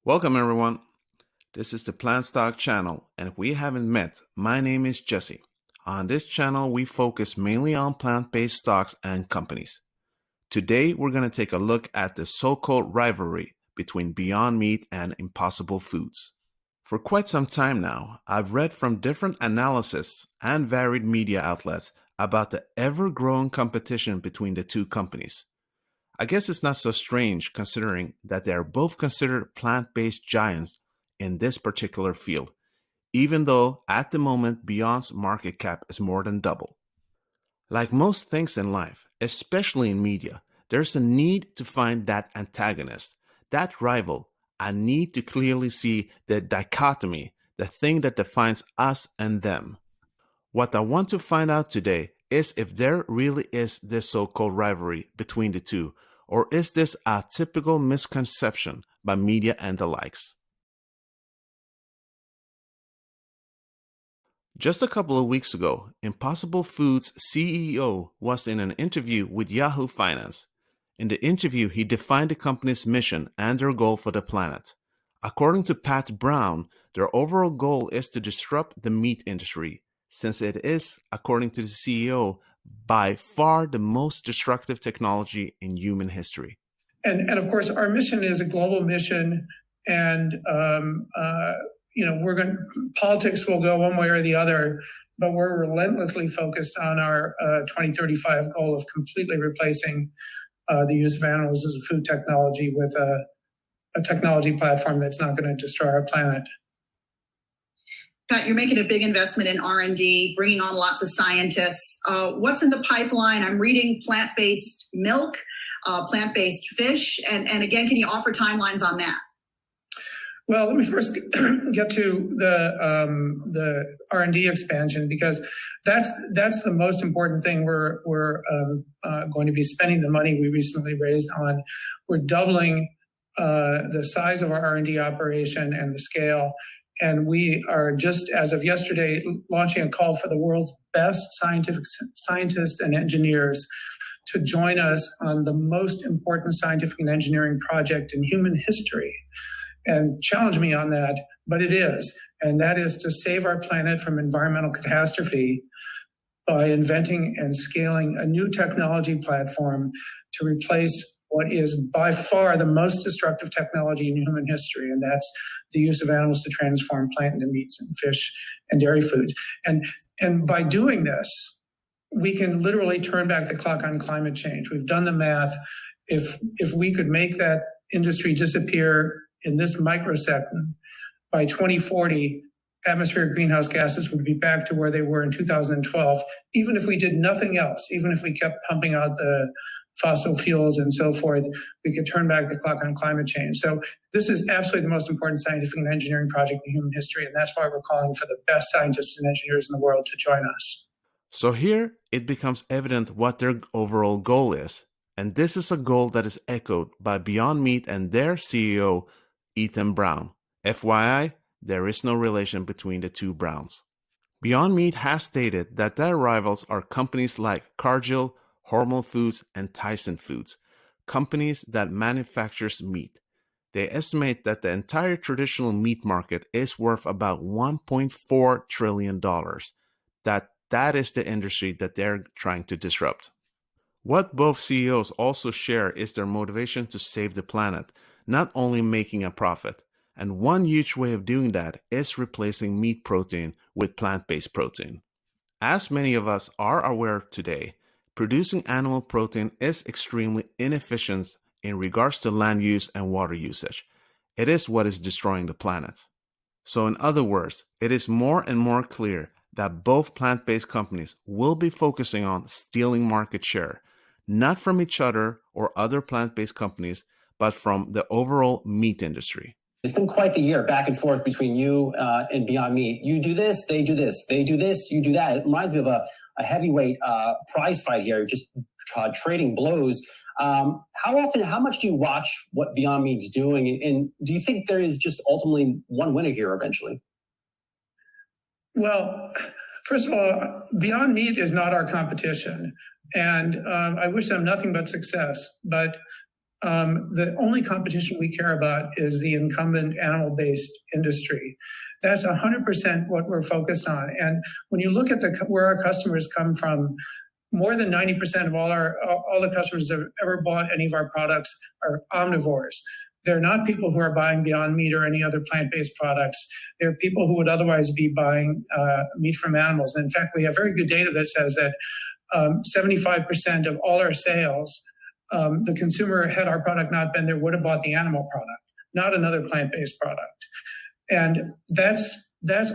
Welcome, everyone. This is the Plant Stock channel, and if we haven't met, my name is Jesse. On this channel, we focus mainly on plant-based stocks and companies. Today, we're going to take a look at the so-called rivalry between Beyond Meat and Impossible Foods. For quite some time now, I've read from different analysts and varied media outlets about the ever-growing competition between the two companies. I guess it's not so strange considering that they are both considered plant-based giants in this particular field, even though at the moment Beyond's market cap is more than double. Like most things in life, especially in media, there's a need to find that antagonist, that rival, a need to clearly see the dichotomy, the thing that defines us and them. What I want to find out today is if there really is this so-called rivalry between the two, or is this a typical misconception by media and the likes? Just a couple of weeks ago, Impossible Foods CEO was in an interview with Yahoo Finance. In the interview, he defined the company's mission and their goal for the planet. According to Pat Brown, their overall goal is to disrupt the meat industry, since it is, according to the CEO, by far the most destructive technology in human history. And of course, our mission is a global mission, and politics will go one way or the other, but we're relentlessly focused on our 2035 goal of completely replacing the use of animals as a food technology with a technology platform that's not going to destroy our planet. Pat, you're making a big investment in R&D, bringing on lots of scientists. What's in the pipeline? I'm reading plant-based milk, plant-based fish, and again, can you offer timelines on that? Well, let me first get to the R&D expansion, because that's the most important thing we're going to be spending the money we recently raised on. We're doubling the size of our R&D operation and the scale. And we are, just as of yesterday, launching a call for the world's best scientists and engineers to join us on the most important scientific and engineering project in human history. And challenge me on that, but it is. And that is to save our planet from environmental catastrophe by inventing and scaling a new technology platform to replace what is by far the most destructive technology in human history, and that's the use of animals to transform plant into meats and fish and dairy foods. And by doing this, we can literally turn back the clock on climate change. We've done the math. If we could make that industry disappear in this microsecond, by 2040, atmospheric greenhouse gases would be back to where they were in 2012, even if we did nothing else, even if we kept pumping out the fossil fuels and so forth, we could turn back the clock on climate change. So this is absolutely the most important scientific and engineering project in human history, and that's why we're calling for the best scientists and engineers in the world to join us. So here it becomes evident what their overall goal is, and this is a goal that is echoed by Beyond Meat and their CEO, Ethan Brown. FYI, there is no relation between the two Browns. Beyond Meat has stated that their rivals are companies like Cargill, Hormel Foods, and Tyson Foods, companies that manufactures meat. They estimate that the entire traditional meat market is worth about $1.4 trillion. That is the industry that they're trying to disrupt. What both CEOs also share is their motivation to save the planet, not only making a profit. And one huge way of doing that is replacing meat protein with plant-based protein. As many of us are aware today, producing animal protein is extremely inefficient in regards to land use and water usage. It is what is destroying the planet. So in other words, it is more and more clear that both plant-based companies will be focusing on stealing market share, not from each other or other plant-based companies, but from the overall meat industry. It's been quite the year back and forth between you and Beyond Meat. You do this, they do this. They do this, you do that. It reminds me of a heavyweight prize fight here, just trading blows. How much do you watch what Beyond Meat's doing? And do you think there is just ultimately one winner here eventually? Well, first of all, Beyond Meat is not our competition. And I wish them nothing but success. But The only competition we care about is the incumbent animal-based industry. That's 100% what we're focused on. And when you look at where our customers come from, more than 90% of all the customers that have ever bought any of our products are omnivores. They're not people who are buying Beyond Meat or any other plant-based products. They're people who would otherwise be buying meat from animals. And in fact, we have very good data that says that 75% of all our sales, the consumer, had our product not been there, would have bought the animal product, not another plant-based product. And that's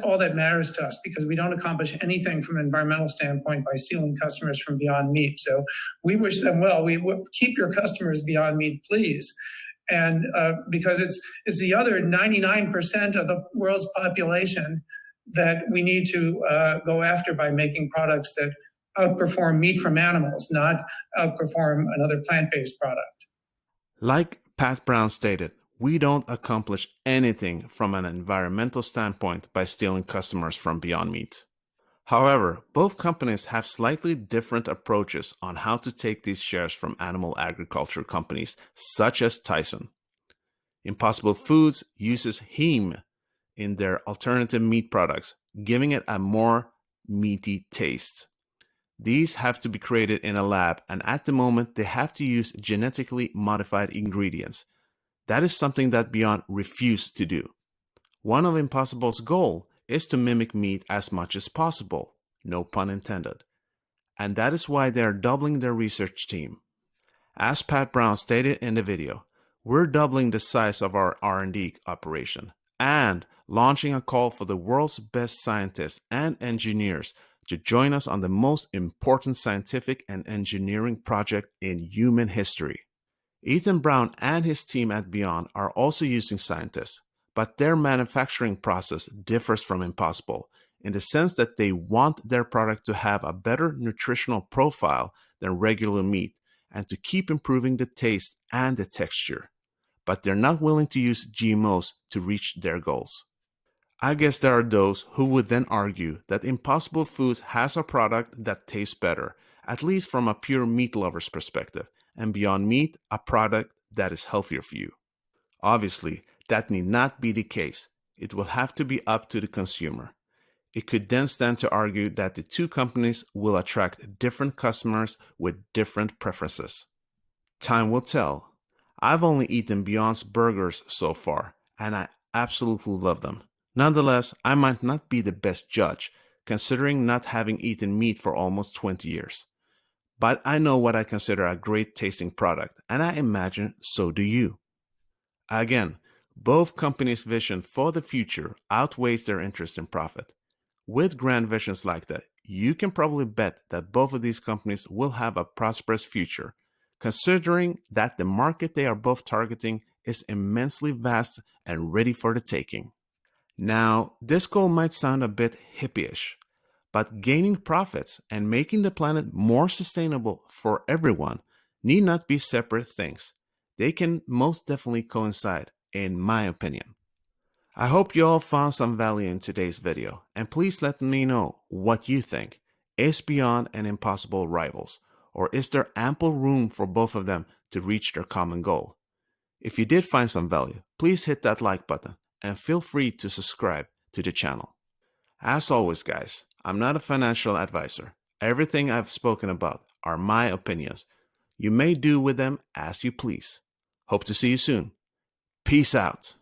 all that matters to us, because we don't accomplish anything from an environmental standpoint by stealing customers from Beyond Meat. So we wish them well. We keep your customers Beyond Meat, please. And because it's the other 99% of the world's population that we need to go after by making products that outperform meat from animals, not outperform another plant-based product. Like Pat Brown stated, we don't accomplish anything from an environmental standpoint by stealing customers from Beyond Meat. However, both companies have slightly different approaches on how to take these shares from animal agriculture companies such as Tyson. Impossible Foods uses heme in their alternative meat products, giving it a more meaty taste. These have to be created in a lab, and at the moment they have to use genetically modified ingredients. That is something that Beyond refused to do. One of Impossible's goal is to mimic meat as much as possible, no pun intended. And that is why they are doubling their research team. As Pat Brown stated in the video, we're doubling the size of our R&D operation and launching a call for the world's best scientists and engineers to join us on the most important scientific and engineering project in human history. Ethan Brown and his team at Beyond are also using scientists, but their manufacturing process differs from Impossible in the sense that they want their product to have a better nutritional profile than regular meat and to keep improving the taste and the texture. But they're not willing to use GMOs to reach their goals. I guess there are those who would then argue that Impossible Foods has a product that tastes better, at least from a pure meat lover's perspective, and Beyond Meat, a product that is healthier for you. Obviously, that need not be the case. It will have to be up to the consumer. It could then stand to argue that the two companies will attract different customers with different preferences. Time will tell. I've only eaten Beyond's burgers so far, and I absolutely love them. Nonetheless, I might not be the best judge, considering not having eaten meat for almost 20 years. But I know what I consider a great tasting product, and I imagine so do you. Again, both companies' vision for the future outweighs their interest in profit. With grand visions like that, you can probably bet that both of these companies will have a prosperous future, considering that the market they are both targeting is immensely vast and ready for the taking. Now, this goal might sound a bit hippie-ish, but gaining profits and making the planet more sustainable for everyone need not be separate things. They can most definitely coincide, in my opinion. I hope you all found some value in today's video, and please let me know what you think. Is Beyond and Impossible rivals, or is there ample room for both of them to reach their common goal? If you did find some value, please hit that like button and feel free to subscribe to the channel. As always, guys, I'm not a financial advisor. Everything I've spoken about are my opinions. You may do with them as you please. Hope to see you soon. Peace out.